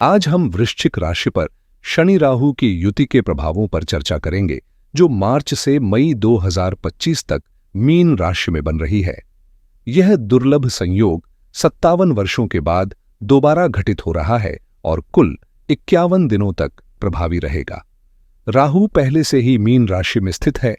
आज हम वृश्चिक राशि पर शनि राहु की युति के प्रभावों पर चर्चा करेंगे, जो मार्च से मई 2025 तक मीन राशि में बन रही है। यह दुर्लभ संयोग 57 वर्षों के बाद दोबारा घटित हो रहा है और कुल 51 दिनों तक प्रभावी रहेगा। राहु पहले से ही मीन राशि में स्थित है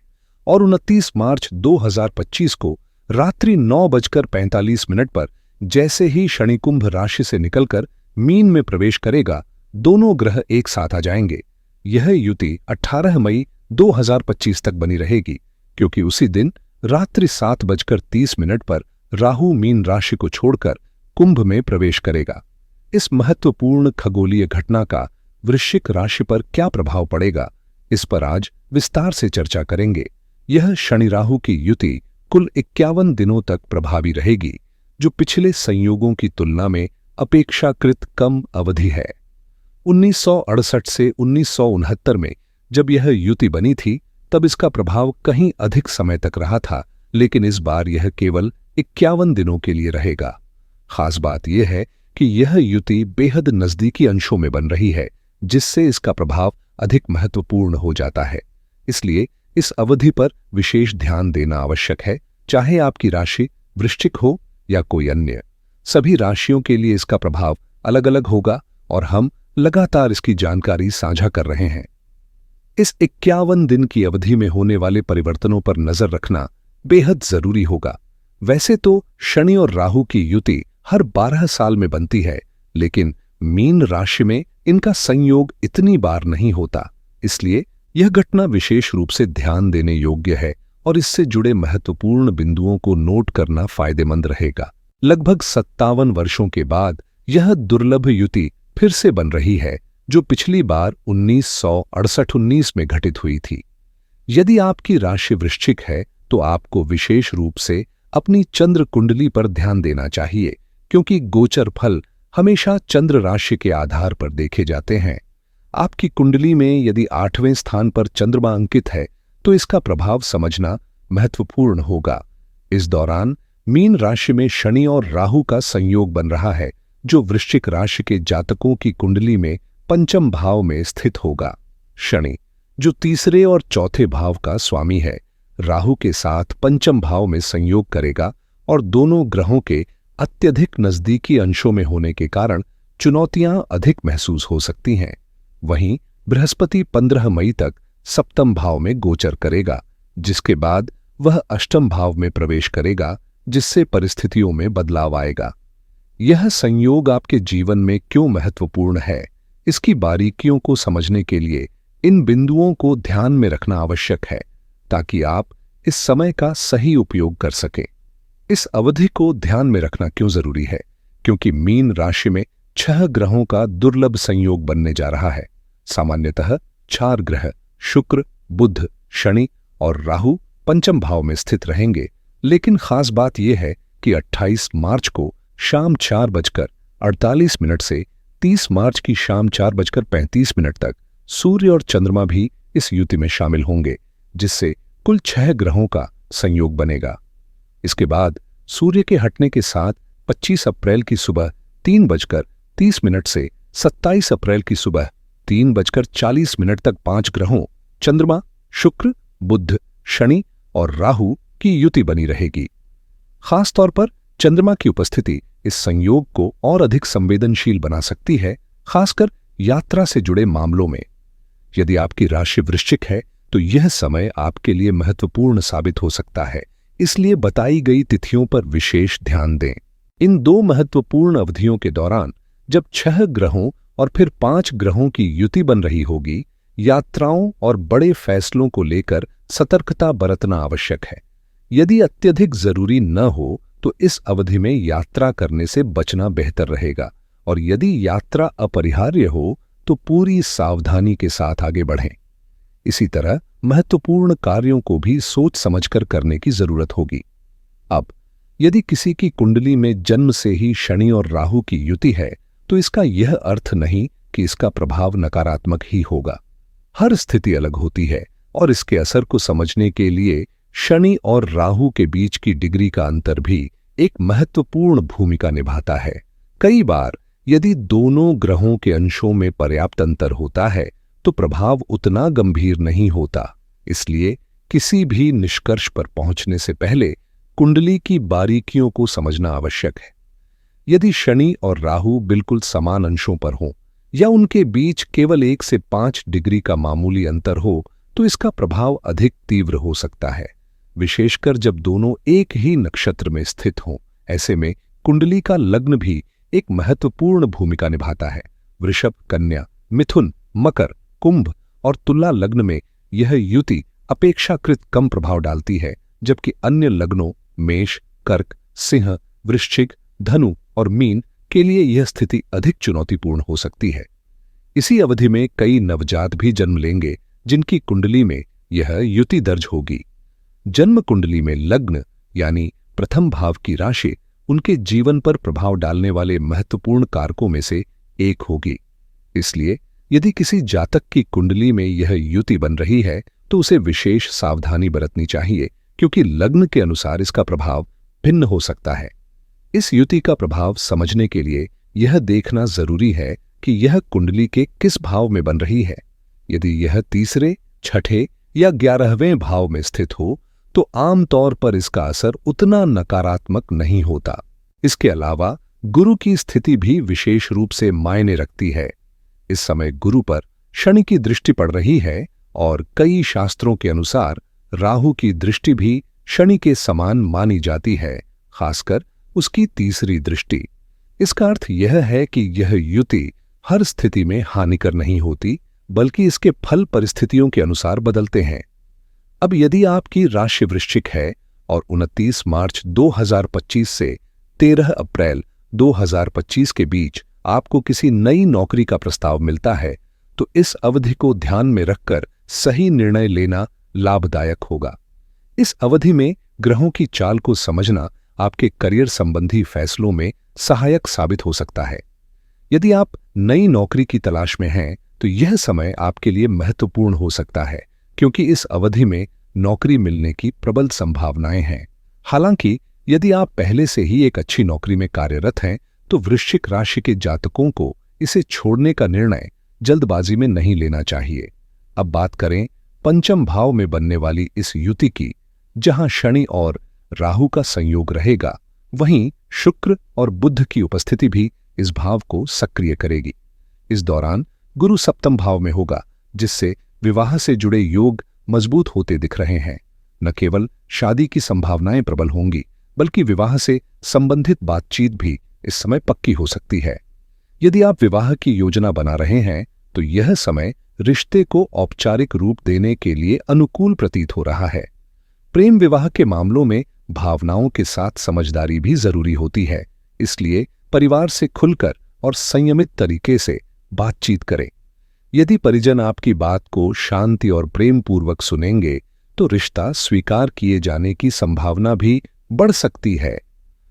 और 29 मार्च 2025 को रात्रि 9:45 पर जैसे ही शनि कुंभ राशि से निकलकर मीन में प्रवेश करेगा, दोनों ग्रह एक साथ आ जाएंगे। यह युति 18 मई 2025 तक बनी रहेगी, क्योंकि उसी दिन रात्रि 7:30 पर राहु मीन राशि को छोड़कर कुंभ में प्रवेश करेगा। इस महत्वपूर्ण खगोलीय घटना का वृश्चिक राशि पर क्या प्रभाव पड़ेगा, इस पर आज विस्तार से चर्चा करेंगे। यह शनि राहु की युति कुल 51 दिनों तक प्रभावी रहेगी, जो पिछले संयोगों की तुलना में अपेक्षाकृत कम अवधि है। 1968 से 1969 में जब यह युति बनी थी, तब इसका प्रभाव कहीं अधिक समय तक रहा था, लेकिन इस बार यह केवल 51 दिनों के लिए रहेगा। खास बात यह है कि यह युति बेहद नजदीकी अंशों में बन रही है, जिससे इसका प्रभाव अधिक महत्वपूर्ण हो जाता है। इसलिए इस अवधि पर विशेष ध्यान देना आवश्यक है, चाहे आपकी राशि वृश्चिक हो या कोई अन्य। सभी राशियों के लिए इसका प्रभाव अलग अलग होगा और हम लगातार इसकी जानकारी साझा कर रहे हैं। इस 51 दिन की अवधि में होने वाले परिवर्तनों पर नजर रखना बेहद जरूरी होगा। वैसे तो शनि और राहु की युति हर 12 साल में बनती है, लेकिन मीन राशि में इनका संयोग इतनी बार नहीं होता। इसलिए यह घटना विशेष रूप से ध्यान देने योग्य है और इससे जुड़े महत्वपूर्ण बिंदुओं को नोट करना फायदेमंद रहेगा। लगभग 57 वर्षों के बाद यह दुर्लभ युति फिर से बन रही है, जो पिछली बार 1968-19 में घटित हुई थी। यदि आपकी राशि वृश्चिक है, तो आपको विशेष रूप से अपनी चंद्र कुंडली पर ध्यान देना चाहिए, क्योंकि गोचर फल हमेशा चंद्र राशि के आधार पर देखे जाते हैं। आपकी कुंडली में यदि 8वें स्थान पर चंद्रमा अंकित है, तो इसका प्रभाव समझना महत्वपूर्ण होगा। इस दौरान मीन राशि में शनि और राहु का संयोग बन रहा है, जो वृश्चिक राशि के जातकों की कुंडली में पंचम भाव में स्थित होगा। शनि, जो तीसरे और चौथे भाव का स्वामी है, राहु के साथ पंचम भाव में संयोग करेगा और दोनों ग्रहों के अत्यधिक नजदीकी अंशों में होने के कारण चुनौतियां अधिक महसूस हो सकती हैं। वहीं बृहस्पति 15 मई तक सप्तम भाव में गोचर करेगा, जिसके बाद वह अष्टम भाव में प्रवेश करेगा, जिससे परिस्थितियों में बदलाव आएगा। यह संयोग आपके जीवन में क्यों महत्वपूर्ण है, इसकी बारीकियों को समझने के लिए इन बिंदुओं को ध्यान में रखना आवश्यक है, ताकि आप इस समय का सही उपयोग कर सकें। इस अवधि को ध्यान में रखना क्यों जरूरी है? क्योंकि मीन राशि में 6 ग्रहों का दुर्लभ संयोग बनने जा रहा है। सामान्यतः 4 ग्रह शुक्र, बुध, शनि और राहु पंचम भाव में स्थित रहेंगे, लेकिन खास बात यह है कि 28 मार्च को शाम 4:48 से 30 मार्च की शाम 4:35 तक सूर्य और चंद्रमा भी इस युति में शामिल होंगे, जिससे कुल 6 ग्रहों का संयोग बनेगा। इसके बाद सूर्य के हटने के साथ 25 अप्रैल की सुबह 3:30 से 27 अप्रैल की सुबह 3:40 तक 5 ग्रहों चंद्रमा, शुक्र, बुध, शनि और राहु की युति बनी रहेगी। खास तौर पर चंद्रमा की उपस्थिति इस संयोग को और अधिक संवेदनशील बना सकती है, खासकर यात्रा से जुड़े मामलों में। यदि आपकी राशि वृश्चिक है, तो यह समय आपके लिए महत्वपूर्ण साबित हो सकता है, इसलिए बताई गई तिथियों पर विशेष ध्यान दें। इन 2 महत्वपूर्ण अवधियों के दौरान जब 6 ग्रहों और फिर 5 ग्रहों की युति बन रही होगी, यात्राओं और बड़े फैसलों को लेकर सतर्कता बरतना आवश्यक है। यदि अत्यधिक जरूरी न हो, तो इस अवधि में यात्रा करने से बचना बेहतर रहेगा, और यदि यात्रा अपरिहार्य हो, तो पूरी सावधानी के साथ आगे बढ़ें। इसी तरह महत्वपूर्ण कार्यों को भी सोच समझकर करने की जरूरत होगी। अब यदि किसी की कुंडली में जन्म से ही शनि और राहु की युति है, तो इसका यह अर्थ नहीं कि इसका प्रभाव नकारात्मक ही होगा। हर स्थिति अलग होती है और इसके असर को समझने के लिए शनि और राहु के बीच की डिग्री का अंतर भी एक महत्वपूर्ण भूमिका निभाता है। कई बार यदि दोनों ग्रहों के अंशों में पर्याप्त अंतर होता है तो प्रभाव उतना गंभीर नहीं होता। इसलिए किसी भी निष्कर्ष पर पहुंचने से पहले कुंडली की बारीकियों को समझना आवश्यक है। यदि शनि और राहु बिल्कुल समान अंशों पर हों या उनके बीच केवल 1 से 5 डिग्री का मामूली अंतर हो तो इसका प्रभाव अधिक तीव्र हो सकता है, विशेषकर जब दोनों एक ही नक्षत्र में स्थित हों। ऐसे में कुंडली का लग्न भी एक महत्वपूर्ण भूमिका निभाता है। वृषभ, कन्या, मिथुन, मकर, कुंभ और तुला लग्न में यह युति अपेक्षाकृत कम प्रभाव डालती है, जबकि अन्य लग्नों मेष, कर्क, सिंह, वृश्चिक, धनु और मीन के लिए यह स्थिति अधिक चुनौतीपूर्ण हो सकती है। इसी अवधि में कई नवजात भी जन्म लेंगे जिनकी कुंडली में यह युति दर्ज होगी। जन्म कुंडली में लग्न यानी प्रथम भाव की राशि उनके जीवन पर प्रभाव डालने वाले महत्वपूर्ण कारकों में से एक होगी। इसलिए यदि किसी जातक की कुंडली में यह युति बन रही है तो उसे विशेष सावधानी बरतनी चाहिए, क्योंकि लग्न के अनुसार इसका प्रभाव भिन्न हो सकता है। इस युति का प्रभाव समझने के लिए यह देखना जरूरी है कि यह कुंडली के किस भाव में बन रही है। यदि यह तीसरे, छठे या 11वें भाव में स्थित हो तो आमतौर पर इसका असर उतना नकारात्मक नहीं होता। इसके अलावा गुरु की स्थिति भी विशेष रूप से मायने रखती है। इस समय गुरु पर शनि की दृष्टि पड़ रही है और कई शास्त्रों के अनुसार राहु की दृष्टि भी शनि के समान मानी जाती है, खासकर उसकी तीसरी दृष्टि। इसका अर्थ यह है कि यह युति हर स्थिति में हानिकर नहीं होती, बल्कि इसके फल परिस्थितियों के अनुसार बदलते हैं। अब यदि आपकी राशि वृश्चिक है और 29 मार्च 2025 से 13 अप्रैल 2025 के बीच आपको किसी नई नौकरी का प्रस्ताव मिलता है तो इस अवधि को ध्यान में रखकर सही निर्णय लेना लाभदायक होगा। इस अवधि में ग्रहों की चाल को समझना आपके करियर संबंधी फैसलों में सहायक साबित हो सकता है। यदि आप नई नौकरी की तलाश में हैं तो यह समय आपके लिए महत्वपूर्ण हो सकता है, क्योंकि इस अवधि में नौकरी मिलने की प्रबल संभावनाएं हैं। हालांकि यदि आप पहले से ही एक अच्छी नौकरी में कार्यरत हैं तो वृश्चिक राशि के जातकों को इसे छोड़ने का निर्णय जल्दबाजी में नहीं लेना चाहिए। अब बात करें पंचम भाव में बनने वाली इस युति की, जहां शनि और राहु का संयोग रहेगा, वहीं शुक्र और बुध की उपस्थिति भी इस भाव को सक्रिय करेगी। इस दौरान गुरु सप्तम भाव में होगा, जिससे विवाह से जुड़े योग मजबूत होते दिख रहे हैं। न केवल शादी की संभावनाएं प्रबल होंगी, बल्कि विवाह से संबंधित बातचीत भी इस समय पक्की हो सकती है। यदि आप विवाह की योजना बना रहे हैं तो यह समय रिश्ते को औपचारिक रूप देने के लिए अनुकूल प्रतीत हो रहा है। प्रेम विवाह के मामलों में भावनाओं के साथ समझदारी भी जरूरी होती है, इसलिए परिवार से खुलकर और संयमित तरीके से बातचीत करें। यदि परिजन आपकी बात को शांति और प्रेम पूर्वक सुनेंगे तो रिश्ता स्वीकार किए जाने की संभावना भी बढ़ सकती है।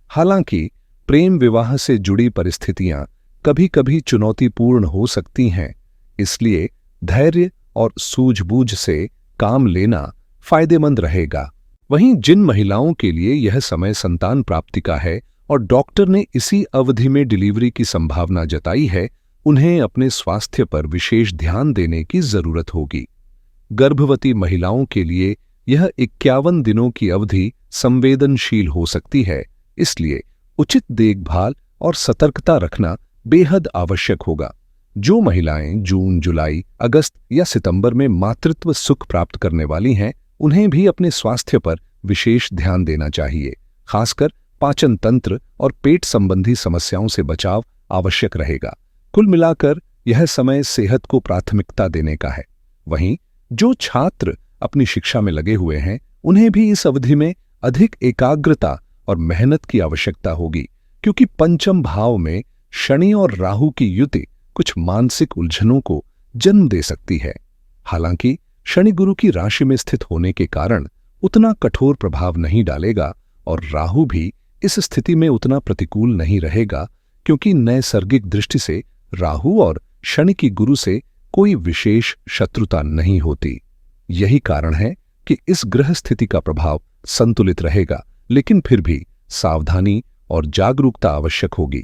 हालांकि प्रेम विवाह से जुड़ी परिस्थितियां कभी-कभी चुनौतीपूर्ण हो सकती हैं, इसलिए धैर्य और सूझबूझ से काम लेना फायदेमंद रहेगा। वहीं जिन महिलाओं के लिए यह समय संतान प्राप्ति का है और डॉक्टर ने इसी अवधि में डिलीवरी की संभावना जताई है, उन्हें अपने स्वास्थ्य पर विशेष ध्यान देने की जरूरत होगी। गर्भवती महिलाओं के लिए यह 51 दिनों की अवधि संवेदनशील हो सकती है, इसलिए उचित देखभाल और सतर्कता रखना बेहद आवश्यक होगा। जो महिलाएं जून, जुलाई, अगस्त या सितंबर में मातृत्व सुख प्राप्त करने वाली हैं, उन्हें भी अपने स्वास्थ्य पर विशेष ध्यान देना चाहिए। खासकर पाचन तंत्र और पेट संबंधी समस्याओं से बचाव आवश्यक रहेगा। कुल मिलाकर यह समय सेहत को प्राथमिकता देने का है। वहीं जो छात्र अपनी शिक्षा में लगे हुए हैं, उन्हें भी इस अवधि में अधिक एकाग्रता और मेहनत की आवश्यकता होगी, क्योंकि पंचम भाव में शनि और राहु की युति कुछ मानसिक उलझनों को जन्म दे सकती है। हालांकि शनि गुरु की राशि में स्थित होने के कारण उतना कठोर प्रभाव नहीं डालेगा और राहु भी इस स्थिति में उतना प्रतिकूल नहीं रहेगा, क्योंकि नैसर्गिक दृष्टि से राहु और शनि की गुरु से कोई विशेष शत्रुता नहीं होती। यही कारण है कि इस ग्रह स्थिति का प्रभाव संतुलित रहेगा, लेकिन फिर भी सावधानी और जागरूकता आवश्यक होगी।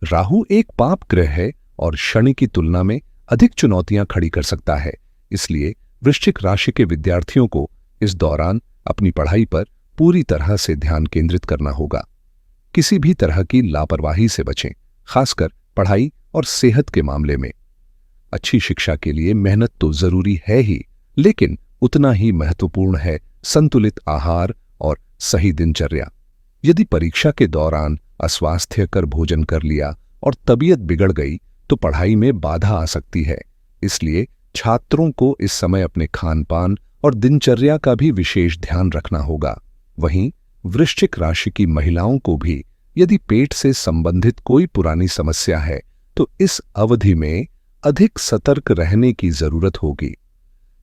राहु एक पाप ग्रह है और शनि की तुलना में अधिक चुनौतियां खड़ी कर सकता है। इसलिए वृश्चिक राशि के विद्यार्थियों को इस दौरान अपनी पढ़ाई पर पूरी तरह से ध्यान केंद्रित करना होगा। किसी भी तरह की लापरवाही से बचें, खासकर पढ़ाई और सेहत के मामले में। अच्छी शिक्षा के लिए मेहनत तो जरूरी है ही, लेकिन उतना ही महत्वपूर्ण है संतुलित आहार और सही दिनचर्या। यदि परीक्षा के दौरान अस्वास्थ्यकर भोजन कर लिया और तबीयत बिगड़ गई तो पढ़ाई में बाधा आ सकती है। इसलिए छात्रों को इस समय अपने खान-पान और दिनचर्या का भी विशेष ध्यान रखना होगा। वहीं वृश्चिक राशि की महिलाओं को भी यदि पेट से संबंधित कोई पुरानी समस्या है तो इस अवधि में अधिक सतर्क रहने की जरूरत होगी।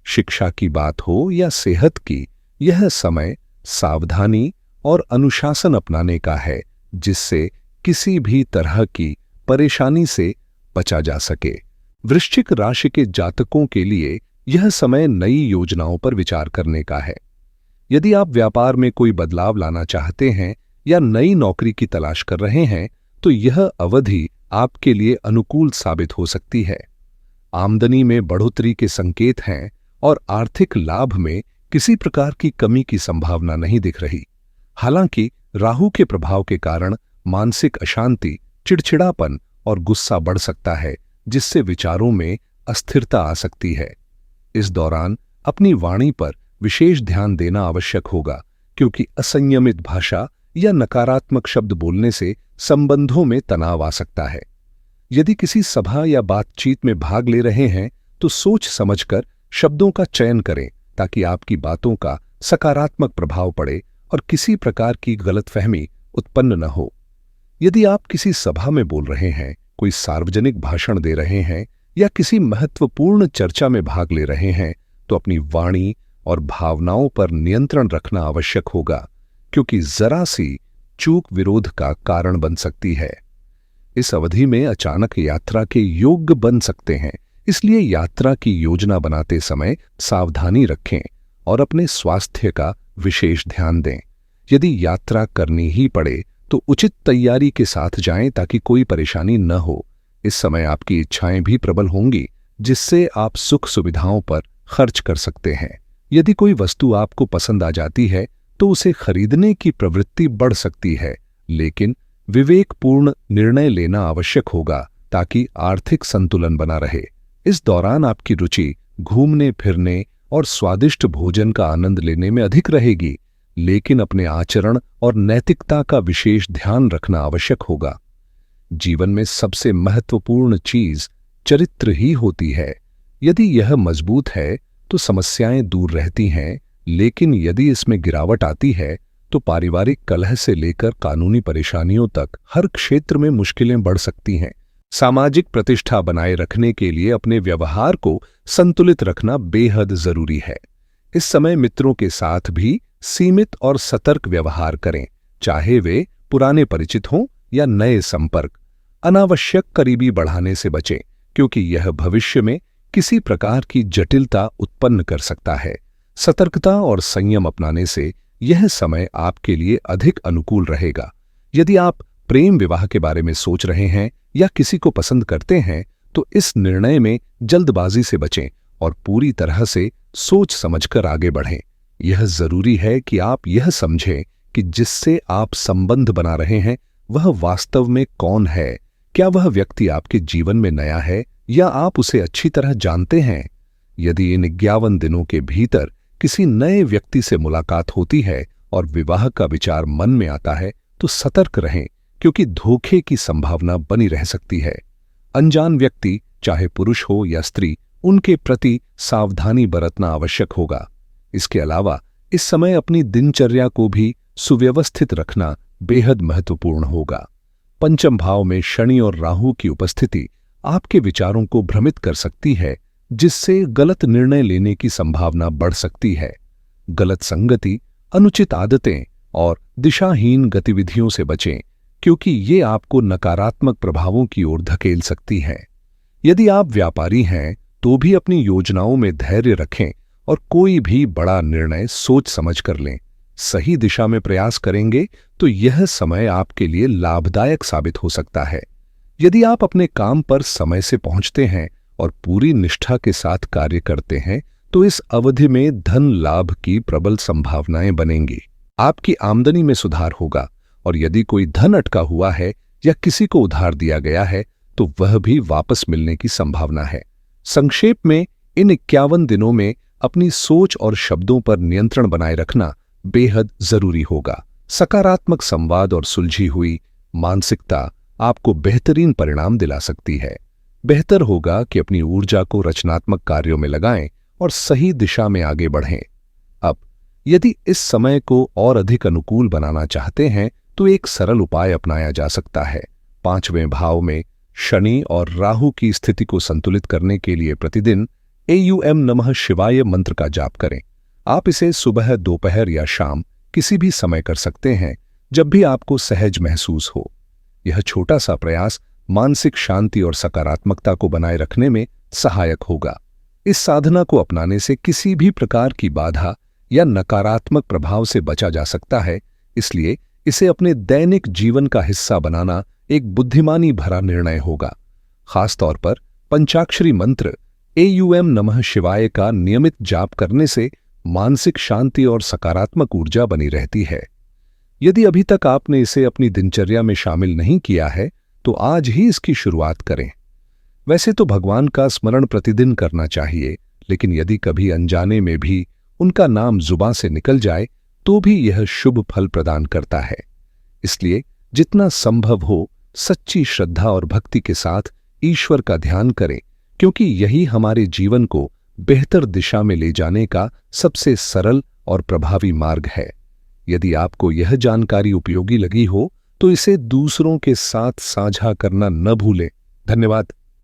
शिक्षा की बात हो या सेहत की, यह समय सावधानी और अनुशासन अपनाने का है, जिससे किसी भी तरह की परेशानी से बचा जा सके। वृश्चिक राशि के जातकों के लिए यह समय नई योजनाओं पर विचार करने का है। यदि आप व्यापार में कोई बदलाव लाना चाहते हैं या नई नौकरी की तलाश कर रहे हैं तो यह अवधि आपके लिए अनुकूल साबित हो सकती है। आमदनी में बढ़ोतरी के संकेत हैं और आर्थिक लाभ में किसी प्रकार की कमी की संभावना नहीं दिख रही। हालांकि राहु के प्रभाव के कारण मानसिक अशांति, चिड़चिड़ापन और गुस्सा बढ़ सकता है, जिससे विचारों में अस्थिरता आ सकती है। इस दौरान अपनी वाणी पर विशेष ध्यान देना आवश्यक होगा, क्योंकि असंयमित भाषा या नकारात्मक शब्द बोलने से संबंधों में तनाव आ सकता है। यदि किसी सभा या बातचीत में भाग ले रहे हैं तो सोच समझकर शब्दों का चयन करें, ताकि आपकी बातों का सकारात्मक प्रभाव पड़े और किसी प्रकार की गलतफहमी उत्पन्न न हो। यदि आप किसी सभा में बोल रहे हैं, कोई सार्वजनिक भाषण दे रहे हैं या किसी महत्वपूर्ण चर्चा में भाग ले रहे हैं तो अपनी वाणी और भावनाओं पर नियंत्रण रखना आवश्यक होगा, क्योंकि जरा सी चूक विरोध का कारण बन सकती है। इस अवधि में अचानक यात्रा के योग्य बन सकते हैं, इसलिए यात्रा की योजना बनाते समय सावधानी रखें और अपने स्वास्थ्य का विशेष ध्यान दें। यदि यात्रा करनी ही पड़े तो उचित तैयारी के साथ जाएं, ताकि कोई परेशानी न हो। इस समय आपकी इच्छाएं भी प्रबल होंगी, जिससे आप सुख सुविधाओं पर खर्च कर सकते हैं। यदि कोई वस्तु आपको पसंद आ जाती है तो उसे खरीदने की प्रवृत्ति बढ़ सकती है, लेकिन विवेकपूर्ण निर्णय लेना आवश्यक होगा, ताकि आर्थिक संतुलन बना रहे। इस दौरान आपकी रुचि घूमने फिरने और स्वादिष्ट भोजन का आनंद लेने में अधिक रहेगी, लेकिन अपने आचरण और नैतिकता का विशेष ध्यान रखना आवश्यक होगा। जीवन में सबसे महत्वपूर्ण चीज चरित्र ही होती है। यदि यह मजबूत है तो समस्याएं दूर रहती हैं, लेकिन यदि इसमें गिरावट आती है तो पारिवारिक कलह से लेकर कानूनी परेशानियों तक हर क्षेत्र में मुश्किलें बढ़ सकती हैं। सामाजिक प्रतिष्ठा बनाए रखने के लिए अपने व्यवहार को संतुलित रखना बेहद जरूरी है। इस समय मित्रों के साथ भी सीमित और सतर्क व्यवहार करें, चाहे वे पुराने परिचित हों या नए संपर्क। अनावश्यक करीबी बढ़ाने से बचें, क्योंकि यह भविष्य में किसी प्रकार की जटिलता उत्पन्न कर सकता है। सतर्कता और संयम अपनाने से यह समय आपके लिए अधिक अनुकूल रहेगा। यदि आप प्रेम विवाह के बारे में सोच रहे हैं या किसी को पसंद करते हैं तो इस निर्णय में जल्दबाजी से बचें और पूरी तरह से सोच समझकर आगे बढ़ें। यह जरूरी है कि आप यह समझें कि जिससे आप संबंध बना रहे हैं वह वास्तव में कौन है। क्या वह व्यक्ति आपके जीवन में नया है या आप उसे अच्छी तरह जानते हैं? यदि इन 51 दिनों के भीतर किसी नए व्यक्ति से मुलाकात होती है और विवाह का विचार मन में आता है तो सतर्क रहें, क्योंकि धोखे की संभावना बनी रह सकती है। अनजान व्यक्ति, चाहे पुरुष हो या स्त्री, उनके प्रति सावधानी बरतना आवश्यक होगा। इसके अलावा इस समय अपनी दिनचर्या को भी सुव्यवस्थित रखना बेहद महत्वपूर्ण होगा। पंचम भाव में शनि और राहु की उपस्थिति आपके विचारों को भ्रमित कर सकती है, जिससे गलत निर्णय लेने की संभावना बढ़ सकती है। गलत संगति, अनुचित आदतें और दिशाहीन गतिविधियों से बचें, क्योंकि ये आपको नकारात्मक प्रभावों की ओर धकेल सकती हैं। यदि आप व्यापारी हैं तो भी अपनी योजनाओं में धैर्य रखें और कोई भी बड़ा निर्णय सोच समझ कर लें। सही दिशा में प्रयास करेंगे तो यह समय आपके लिए लाभदायक साबित हो सकता है। यदि आप अपने काम पर समय से पहुंचते हैं और पूरी निष्ठा के साथ कार्य करते हैं तो इस अवधि में धन लाभ की प्रबल संभावनाएं बनेंगी। आपकी आमदनी में सुधार होगा और यदि कोई धन अटका हुआ है या किसी को उधार दिया गया है तो वह भी वापस मिलने की संभावना है। संक्षेप में, इन 51 दिनों में अपनी सोच और शब्दों पर नियंत्रण बनाए रखना बेहद जरूरी होगा। सकारात्मक संवाद और सुलझी हुई मानसिकता आपको बेहतरीन परिणाम दिला सकती है। बेहतर होगा कि अपनी ऊर्जा को रचनात्मक कार्यों में लगाएं और सही दिशा में आगे बढ़ें। अब यदि इस समय को और अधिक अनुकूल बनाना चाहते हैं तो एक सरल उपाय अपनाया जा सकता है। 5वें भाव में शनि और राहु की स्थिति को संतुलित करने के लिए प्रतिदिन एयूएम नमः शिवाय मंत्र का जाप करें। आप इसे सुबह, दोपहर या शाम किसी भी समय कर सकते हैं जब भी आपको सहज महसूस हो। यह छोटा सा प्रयास मानसिक शांति और सकारात्मकता को बनाए रखने में सहायक होगा। इस साधना को अपनाने से किसी भी प्रकार की बाधा या नकारात्मक प्रभाव से बचा जा सकता है, इसलिए इसे अपने दैनिक जीवन का हिस्सा बनाना एक बुद्धिमानी भरा निर्णय होगा। खासतौर पर पंचाक्षरी मंत्र एयूएम नमः शिवाय का नियमित जाप करने से मानसिक शांति और सकारात्मक ऊर्जा बनी रहती है। यदि अभी तक आपने इसे अपनी दिनचर्या में शामिल नहीं किया है तो आज ही इसकी शुरुआत करें। वैसे तो भगवान का स्मरण प्रतिदिन करना चाहिए, लेकिन यदि कभी अनजाने में भी उनका नाम जुबान से निकल जाए तो भी यह शुभ फल प्रदान करता है। इसलिए जितना संभव हो सच्ची श्रद्धा और भक्ति के साथ ईश्वर का ध्यान करें, क्योंकि यही हमारे जीवन को बेहतर दिशा में ले जाने का सबसे सरल और प्रभावी मार्ग है। यदि आपको यह जानकारी उपयोगी लगी हो तो इसे दूसरों के साथ साझा करना न भूलें। धन्यवाद।